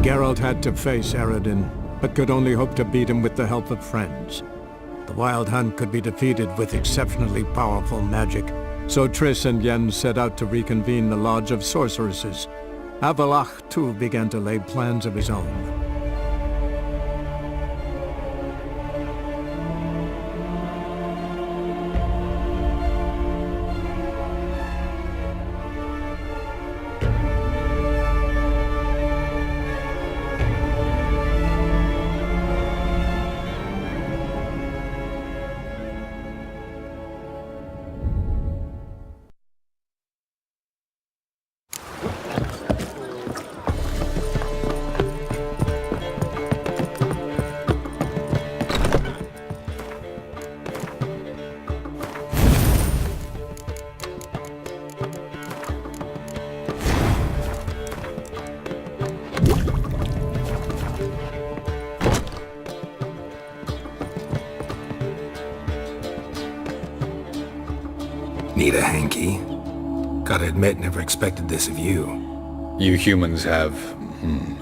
Geralt had to face Eredin, but could only hope to beat him with the help of friends. The Wild Hunt could be defeated with exceptionally powerful magic, so Triss and Yen set out to reconvene the Lodge of Sorceresses. Avallac'h, too, began to lay plans of his own. Need a hanky? Gotta admit, never expected this of you. You humans have,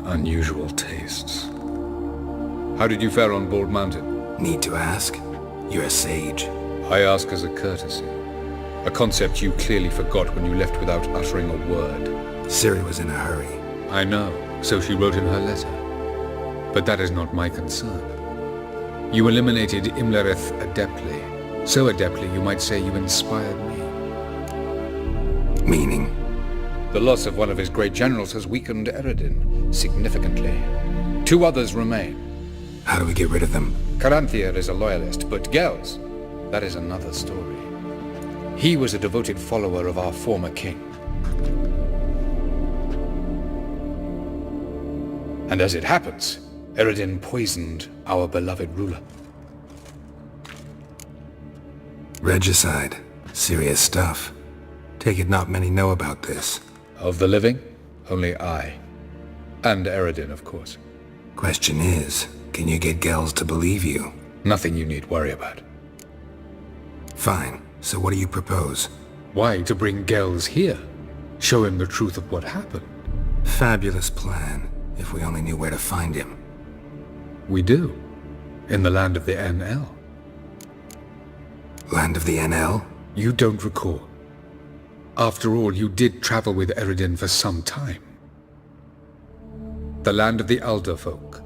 unusual tastes. How did you fare on Bald Mountain? Need to ask? You're a sage. I ask as a courtesy. A concept you clearly forgot when you left without uttering a word. Ciri was in a hurry. I know, so she wrote in her letter. But that is not my concern. You eliminated Imlerith adeptly. So adeptly you might say you inspired me. Meaning? The loss of one of his great generals has weakened Eredin significantly. 2 others remain. How do we get rid of them? Caranthir is a loyalist, but Ge'els, that is another story. He was a devoted follower of our former king. And as it happens, Eredin poisoned our beloved ruler. Regicide. Serious stuff. Take it not many know about this. Of the living, only I. And Eredin, of course. Question is, can you get Ge'els to believe you? Nothing you need worry about. Fine. So what do you propose? Why, to bring Ge'els here. Show him the truth of what happened. Fabulous plan, if we only knew where to find him. We do. In the land of the NL. Land of the NL? You don't recall. After all, you did travel with Eredin for some time. The land of the Elder folk.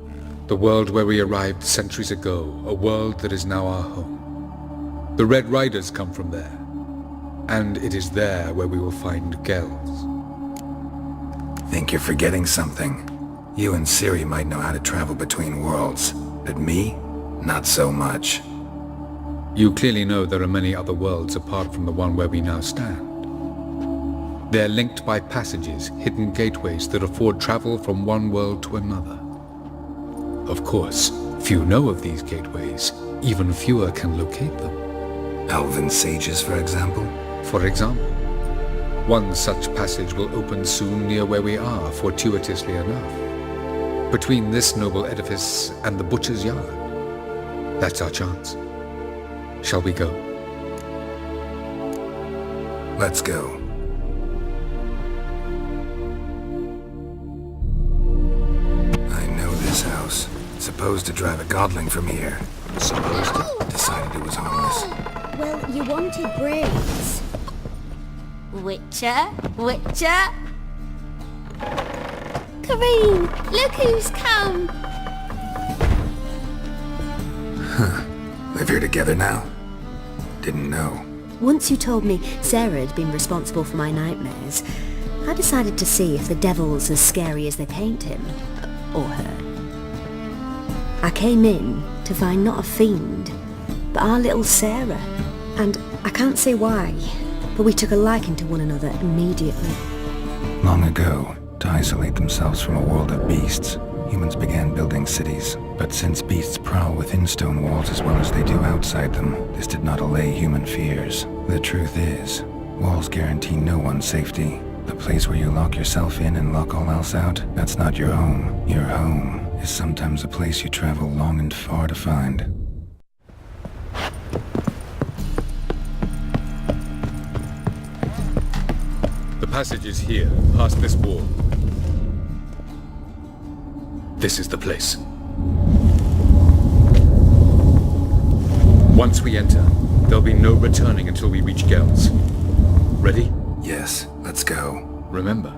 The world where we arrived centuries ago. A world that is now our home. The Red Riders come from there. And it is there where we will find Ge'els. Think you're forgetting something. You and Ciri might know how to travel between worlds. But me? Not so much. You clearly know there are many other worlds apart from the one where we now stand. They're linked by passages, hidden gateways that afford travel from one world to another. Of course, few know of these gateways. Even fewer can locate them. Elven sages, for example? For example. One such passage will open soon near where we are, fortuitously enough. Between this noble edifice and the butcher's yard. That's our chance. Shall we go? Let's go. I know this house. Supposed to drive a godling from here. Supposed to. Decided it was harmless. Well, you wanted brains. Witcher? Kareen, look who's come! Huh. Live here together now? Didn't know. Once you told me Sarah had been responsible for my nightmares, I decided to see if the devil's as scary as they paint him. Or her. I came in to find not a fiend, but our little Sarah. And I can't say why, but we took a liking to one another immediately. Long ago, to isolate themselves from a world of beasts, humans began building cities. But since beasts prowl within stone walls as well as they do outside them, this did not allay human fears. The truth is, walls guarantee no one's safety. The place where you lock yourself in and lock all else out, that's not your home. Your home is sometimes a place you travel long and far to find. The passage is here, past this wall. This is the place. Once we enter, there'll be no returning until we reach Ge'els. Ready? Yes, let's go. Remember,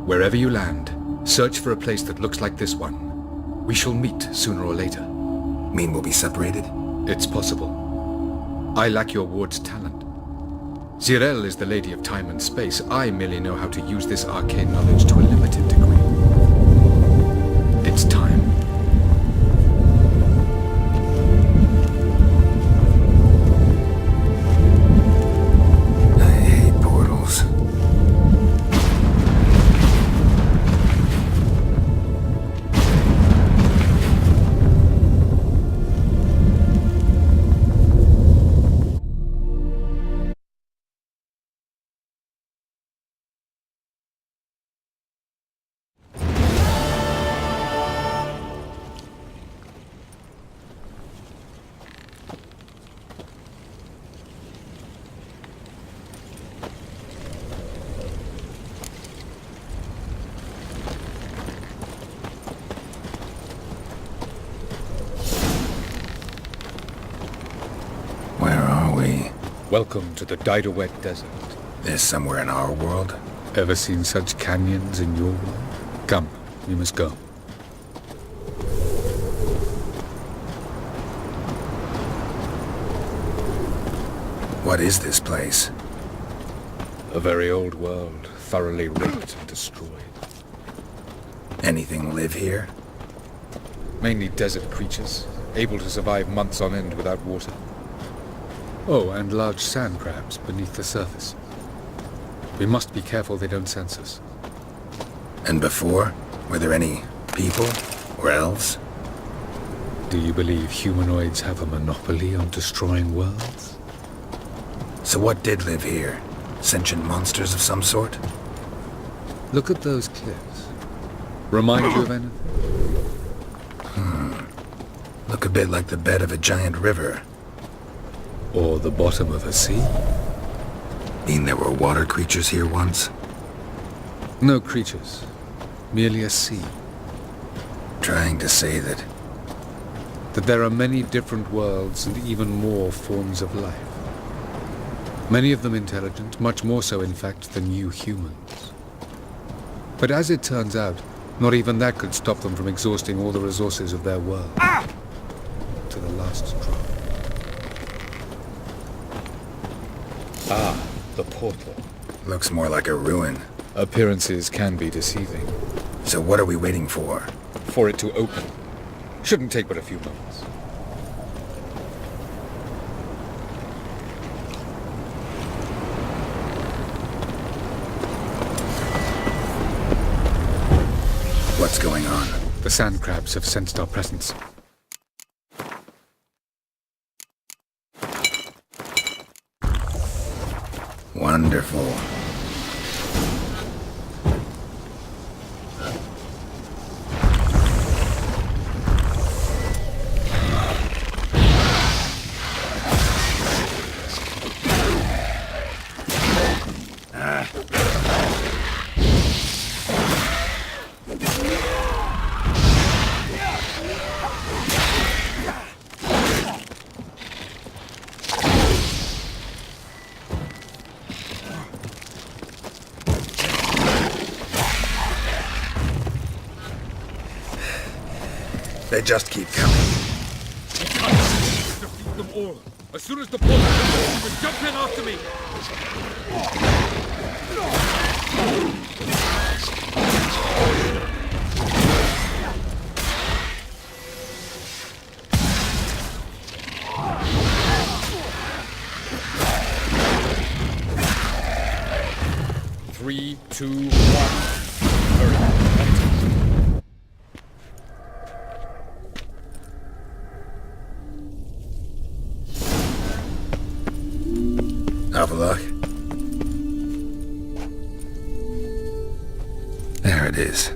wherever you land, search for a place that looks like this one. We shall meet sooner or later. Mean we'll be separated? It's possible. I lack your ward's talent. Zirel is the lady of time and space. I merely know how to use this arcane knowledge to a limited degree. It's time. I hate portals. Welcome to the Ddiddiwedht Desert. This somewhere in our world? Ever seen such canyons in your world? Come, we must go. What is this place? A very old world, thoroughly raped and destroyed. Anything live here? Mainly desert creatures, able to survive months on end without water. Oh, and large sand crabs beneath the surface. We must be careful they don't sense us. And before? Were there any people? Or elves? Do you believe humanoids have a monopoly on destroying worlds? So what did live here? Sentient monsters of some sort? Look at those cliffs. Remind you of anything? Look a bit like the bed of a giant river. Or the bottom of a sea? Mean there were water creatures here once? No creatures. Merely a sea. Trying to say that There are many different worlds and even more forms of life. Many of them intelligent, much more so in fact than you humans. But as it turns out, not even that could stop them from exhausting all the resources of their world. To the last drop. Ah, the portal. looks more like a ruin. Appearances can be deceiving. So what are we waiting for? For it to open. Shouldn't take but a few moments. What's going on? The sand crabs have sensed our presence. Wonderful. They just keep coming. Defeat them all. As soon as the portal opens, you can jump in after me. Three, 2, 1. Hurry. Avallac'h. There it is.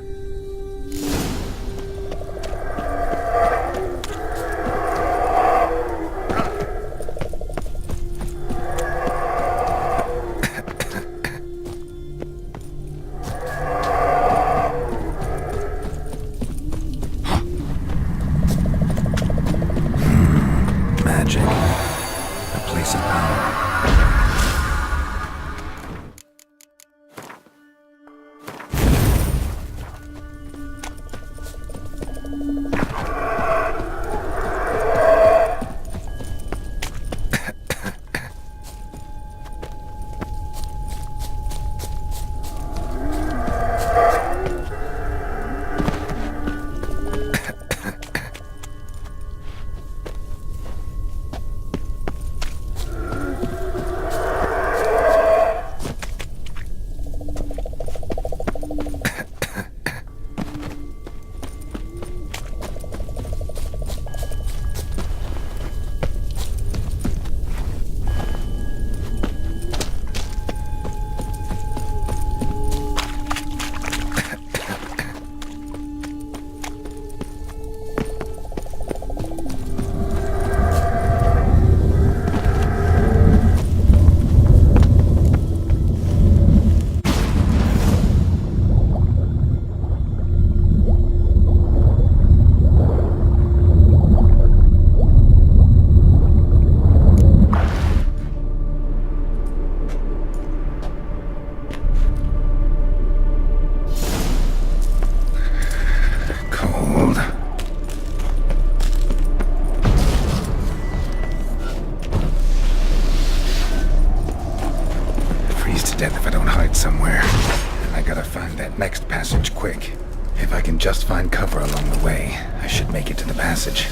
passage quick. If I can just find cover along the way, I should make it to the passage.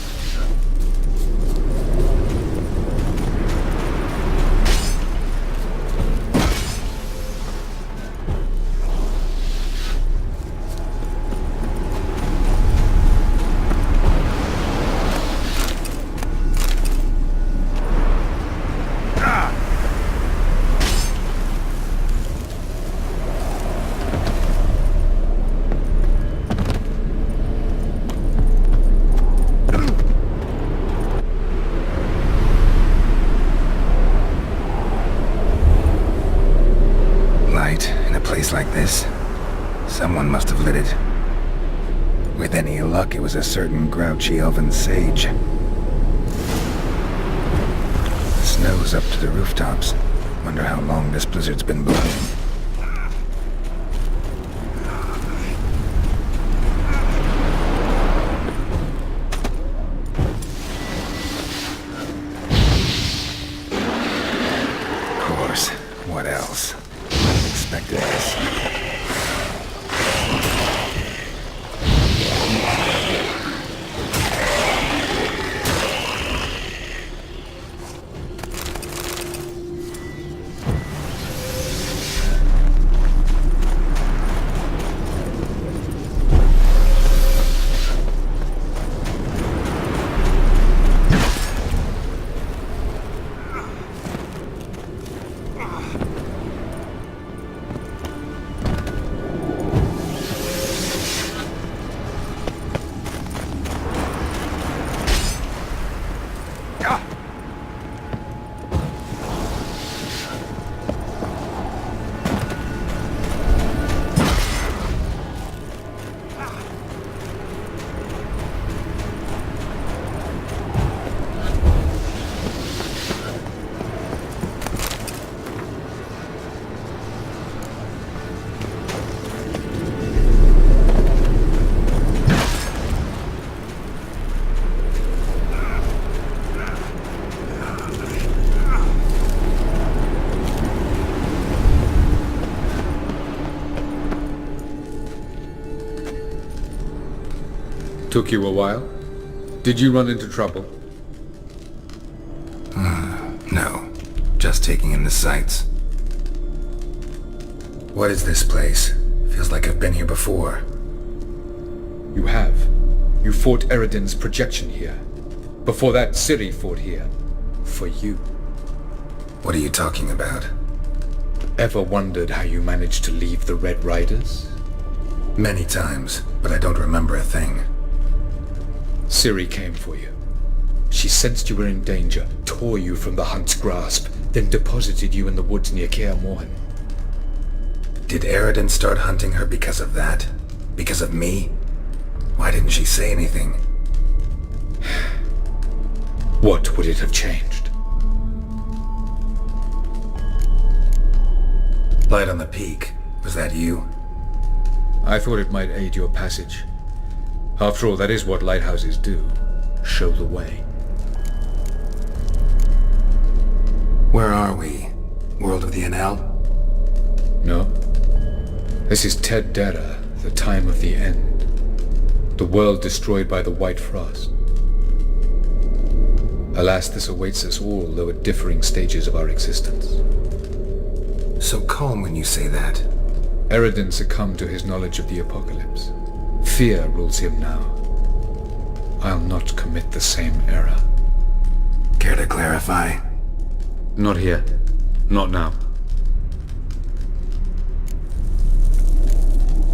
Like this. Someone must have lit it. With any luck, it was a certain grouchy elven sage. The snow's up to the rooftops. Wonder how long this blizzard's been blowing. Of course. What else? Expected this. Took you a while? Did you run into trouble? No. Just taking in the sights. What is this place? Feels like I've been here before. You have. You fought Eredin's projection here. Before that, Ciri fought here. For you. What are you talking about? Ever wondered how you managed to leave the Red Riders? Many times, but I don't remember a thing. Ciri came for you. She sensed you were in danger, tore you from the Hunt's grasp, then deposited you in the woods near Kaer Morhen. Did Aradin start hunting her because of that? Because of me? Why didn't she say anything? What would it have changed? Light on the peak. Was that you? I thought it might aid your passage. After all, that is what lighthouses do. Show the way. Where are we? World of the Enel? No. This is Deireadh, the time of the end. The world destroyed by the White Frost. Alas, this awaits us all, though at differing stages of our existence. So calm when you say that. Eredin succumbed to his knowledge of the apocalypse. Fear rules him now. I'll not commit the same error. Care to clarify? Not here. Not now.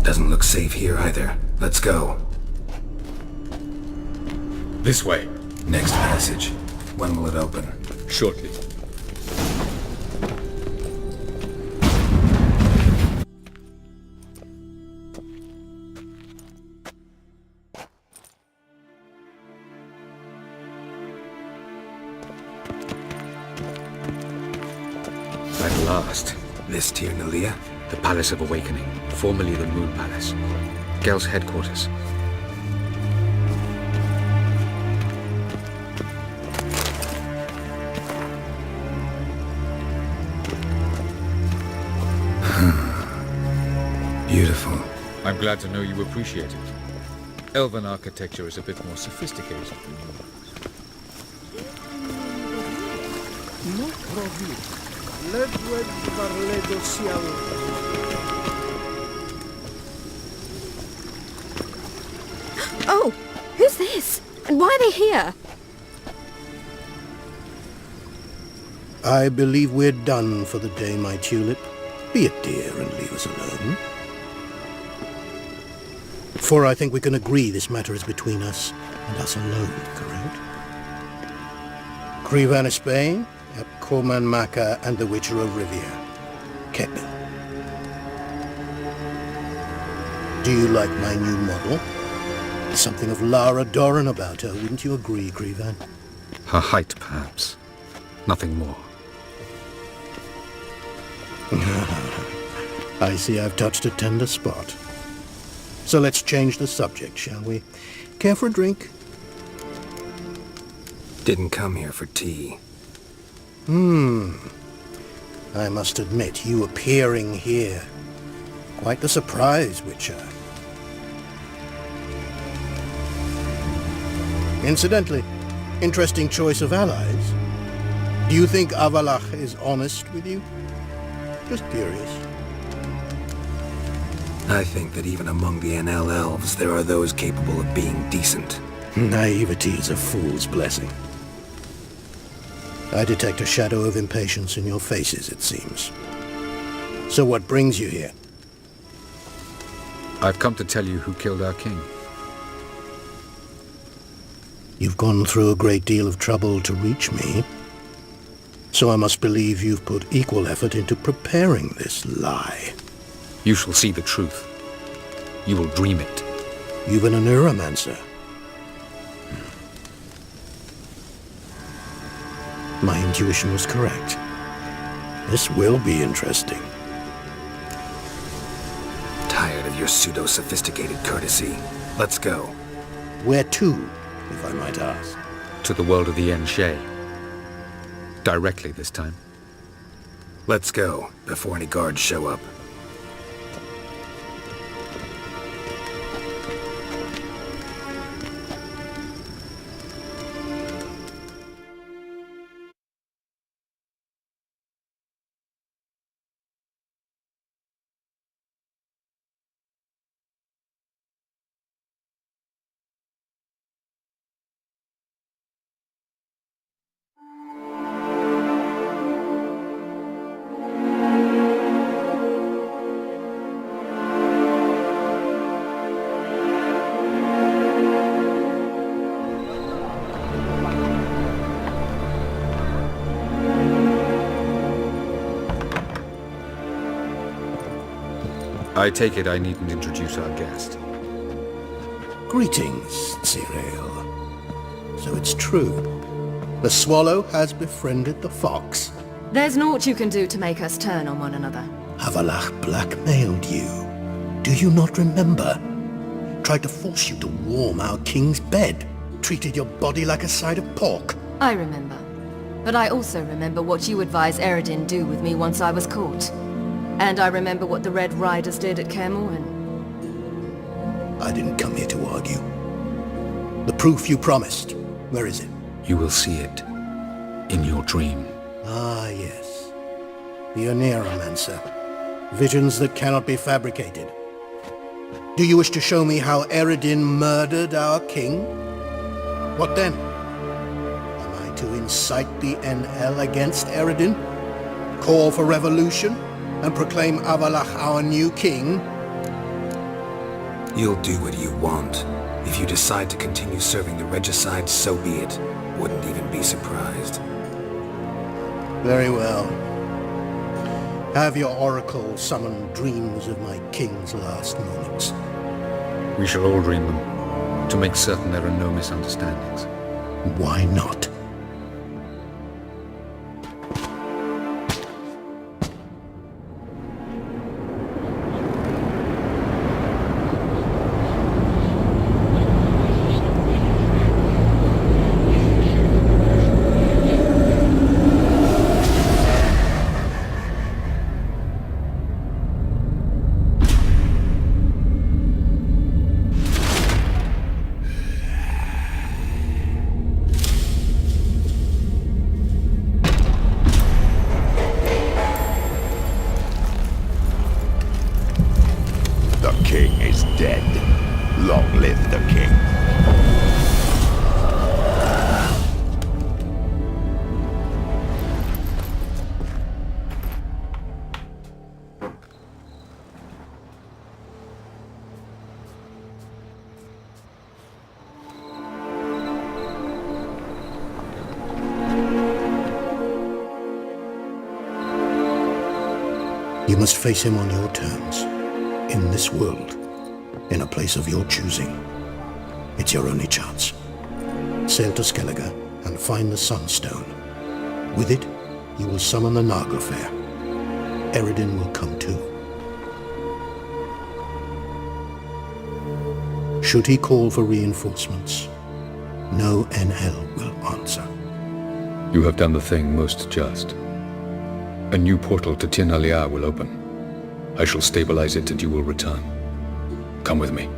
Doesn't look safe here either. Let's go. This way. Next passage. When will it open? Shortly. At last. This Tir Ná Lia? The Palace of Awakening, formerly the Moon Palace. Ge'els' headquarters. Beautiful. I'm I'm glad to know you appreciate it. Elven architecture is a bit more sophisticated than yours. No problem. Ddiddiwedht Desert. Oh, who's this? And why are they here? I believe we're done for the day, my tulip. Be a dear and leave us alone. For I think we can agree this matter is between us and us alone, correct? Crevan Spain, Coman Maka, and the Witcher of Rivia. Keppel. Do you like my new model? There's something of Lara Doran about her, wouldn't you agree, Crevan? Her height, perhaps. Nothing more. I see I've touched a tender spot. So let's change the subject, shall we? Care for a drink? Didn't come here for tea. I must admit, you appearing here. Quite the surprise, Witcher. Incidentally, interesting choice of allies. Do you think Avallac'h is honest with you? Just curious. I think that even among the NL elves, there are those capable of being decent. Naivety is a fool's blessing. I detect a shadow of impatience in your faces, it seems. So what brings you here? I've come to tell you who killed our king. You've gone through a great deal of trouble to reach me. So I must believe you've put equal effort into preparing this lie. You shall see the truth. You will dream it. You've been a neuromancer. My intuition was correct. This will be interesting. Tired of your pseudo-sophisticated courtesy. Let's go. Where to, if I might ask? To the world of the Enshe. Directly this time. Let's go, before any guards show up. I take it I needn't introduce our guest. Greetings, Deireadh. So it's true. The swallow has befriended the fox. There's naught you can do to make us turn on one another. Avallac'h blackmailed you. Do you not remember? Tried to force you to warm our king's bed. Treated your body like a side of pork. I remember. But I also remember what you advised Eredin do with me once I was caught. And I remember what the Red Riders did at Kaer Morhen. I didn't come here to argue. The proof you promised, where is it? You will see it in your dream. Ah, yes. The Neuromancer. Visions that cannot be fabricated. Do you wish to show me how Eredin murdered our king? What then? Am I to incite the NL against Eredin? Call for revolution? And proclaim Avallac'h our new king? You'll do what you want. If you decide to continue serving the regicide, so be it. Wouldn't even be surprised. Very well. Have your oracle summon dreams of my king's last moments. We shall all dream them, to make certain there are no misunderstandings. Why not? Long live the king. You must face him on your terms, in this world, in a place of your choosing. It's your only chance. Sail to Skellige and find the Sunstone. With it, you will summon the Naga Fair. Eredin will come too. Should he call for reinforcements, no NL will answer. You have done the thing most just. A new portal to Tir Ná Lia will open. I shall stabilize it and you will return. Come with me.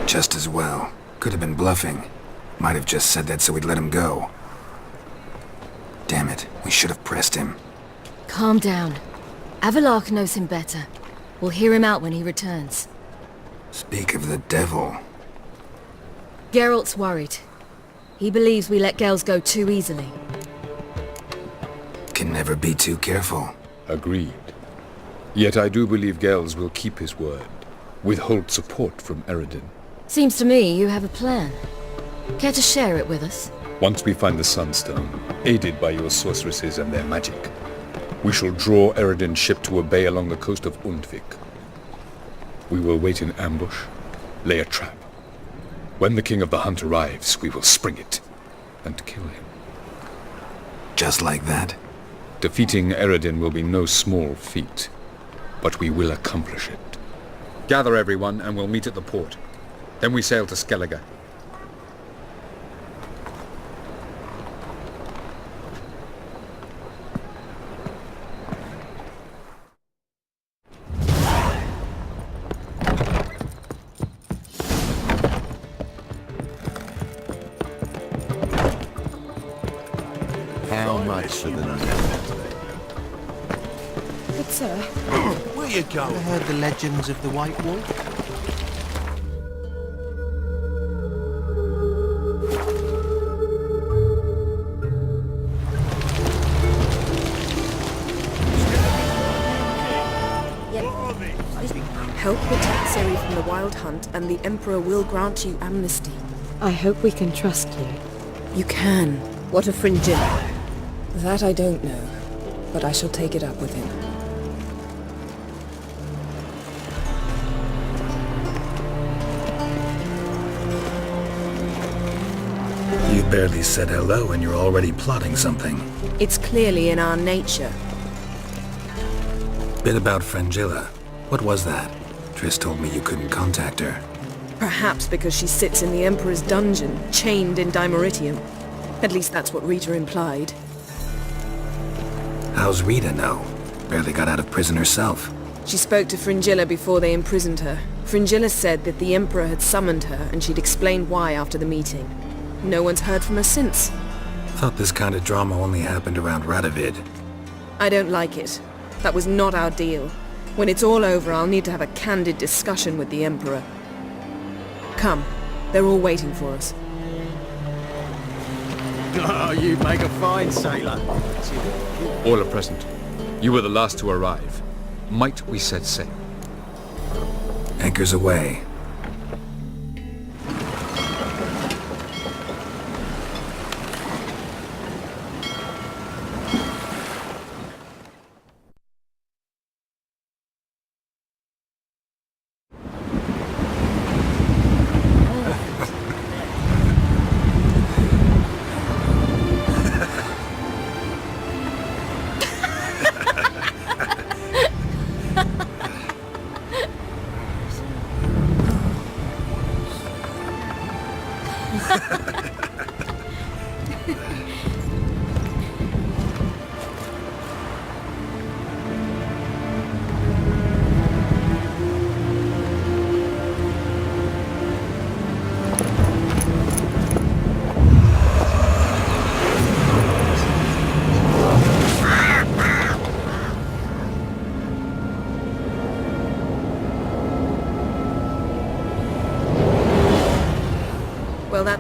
Just as well. Could have been bluffing. Might have just said that so we'd let him go. Damn it, we should have pressed him. Calm down. Avallac'h knows him better. We'll hear him out when he returns. Speak of the devil. Geralt's worried. He believes we let Ge'els go too easily. Can never be too careful. Agreed. Yet I do believe Ge'els will keep his word. Withhold support from Eredin. Seems to me you have a plan. Care to share it with us? Once we find the Sunstone, aided by your sorceresses and their magic, we shall draw Eredin's ship to a bay along the coast of Undvik. We will wait in ambush, lay a trap. When the King of the Hunt arrives, we will spring it and kill him. Just like that? Defeating Eredin will be no small feat, but we will accomplish it. Gather everyone and we'll meet at the port. Then we sail to Skellige. How much for the night? Good sir. Where you going? I heard the legends of the White Wolf. Help protect Ciri from the Wild Hunt, and the Emperor will grant you amnesty. I hope we can trust you. You can. What of Fringilla? That I don't know, but I shall take it up with him. You barely said hello and you're already plotting something. It's clearly in our nature. Bit about Fringilla. What was that? Triss told me you couldn't contact her. Perhaps because she sits in the Emperor's dungeon, chained in Deireadh. At least that's what Rita implied. How's Rita know? Barely got out of prison herself. She spoke to Fringilla before they imprisoned her. Fringilla said that the Emperor had summoned her, and she'd explained why after the meeting. No one's heard from her since. Thought this kind of drama only happened around Ddiddiwedht. I don't like it. That was not our deal. When it's all over, I'll need to have a candid discussion with the Emperor. Come. They're all waiting for us. Oh, you make a fine sailor. All are present. You were the last to arrive. Might we set sail? Anchors away.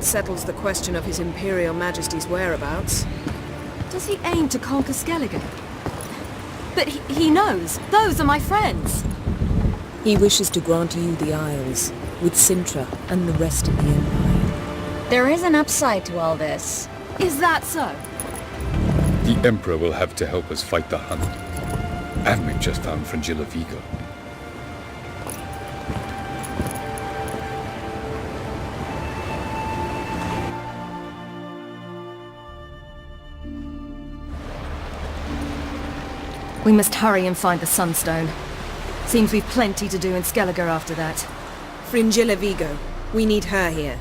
settles the question of His Imperial Majesty's whereabouts. Does he aim to conquer Skellige? But he knows. Those are my friends. He wishes to grant you the Isles, with Sintra and the rest of the Empire. There is an upside to all this. Is that so? The Emperor will have to help us fight the Hunt. And we've just found Fringilla Vigo. We must hurry and find the Sunstone. Seems we've plenty to do in Skellige after that. Fringilla Vigo. We need her here.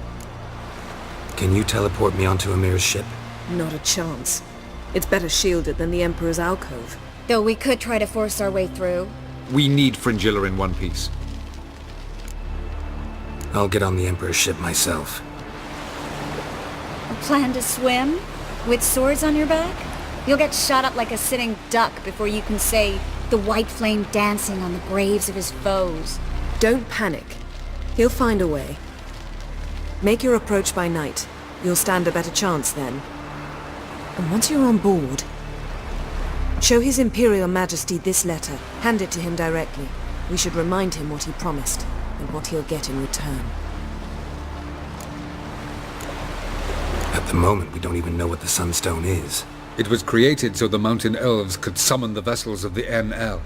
Can you teleport me onto Amir's ship? Not a chance. It's better shielded than the Emperor's alcove. Though we could try to force our way through. We need Fringilla in one piece. I'll get on the Emperor's ship myself. A plan to swim? With swords on your back? You'll get shot up like a sitting duck before you can say the white flame dancing on the graves of his foes. Don't panic. He'll find a way. Make your approach by night. You'll stand a better chance then. And once you're on board, show His Imperial Majesty this letter. Hand it to him directly. We should remind him what he promised, and what he'll get in return. At the moment, we don't even know what the Sunstone is. It was created so the mountain elves could summon the vessels of the NL.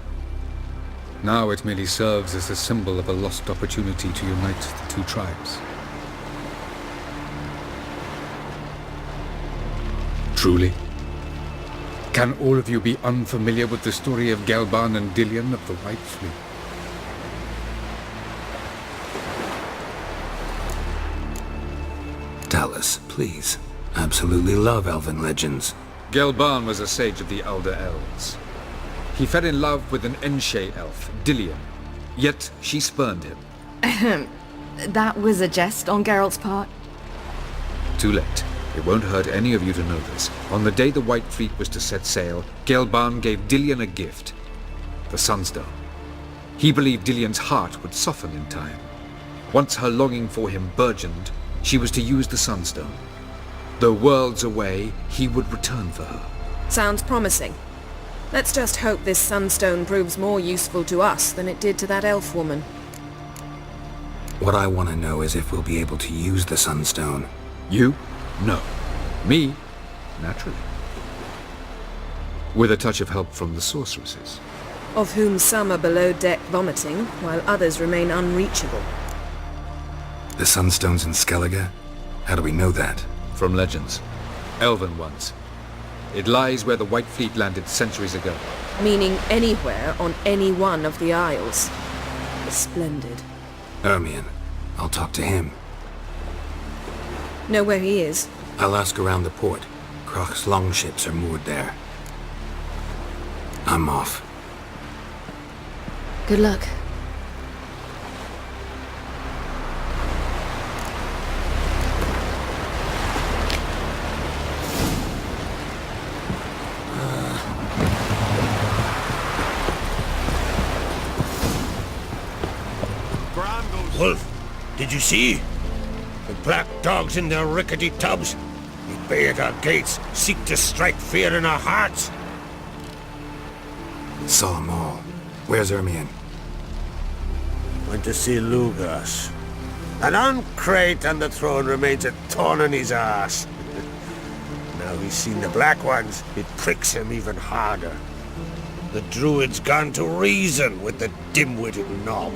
Now it merely serves as a symbol of a lost opportunity to unite the two tribes. Truly? Can all of you be unfamiliar with the story of Gelban and Dillion of the White Fleet? Tell us, please. Absolutely love elven legends. Gelban was a sage of the Elder Elves. He fell in love with an Enshe elf, Dillion, yet she spurned him. That was a jest on Geralt's part. Too late. It won't hurt any of you to know this. On the day the White Fleet was to set sail, Gelban gave Dillion a gift. The Sunstone. He believed Dillion's heart would soften in time. Once her longing for him burgeoned, she was to use the Sunstone. Though worlds away, he would return for her. Sounds promising. Let's just hope this Sunstone proves more useful to us than it did to that elf woman. What I want to know is if we'll be able to use the Sunstone. You? No. Me? Naturally. With a touch of help from the sorceresses. Of whom some are below deck vomiting, while others remain unreachable. The Sunstone's in Skellige? How do we know that? From legends. Elven ones. It lies where the White Fleet landed centuries ago. Meaning anywhere on any one of the Isles. Splendid. Ermion. I'll talk to him. Know where he is? I'll ask around the port. Croc's longships are moored there. I'm off. Good luck. Wolf, did you see? The black dogs in their rickety tubs. We bay at our gates, seek to strike fear in our hearts. Saw them all. Where's Ermion? Went to see Lugas. And on Crate on the throne remains a thorn in his ass. Now he's seen the black ones, it pricks him even harder. The druid's gone to reason with the dim-witted knob.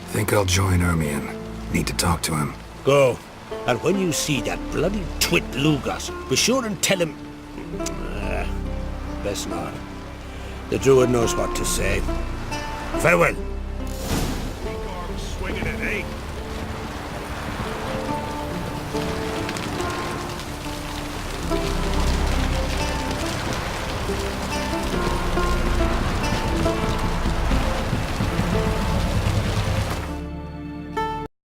Think I'll join Ermion. Need to talk to him. Go. And when you see that bloody twit Lugas, be sure and tell him... best not. The druid knows what to say. Farewell. Swinging it, eh?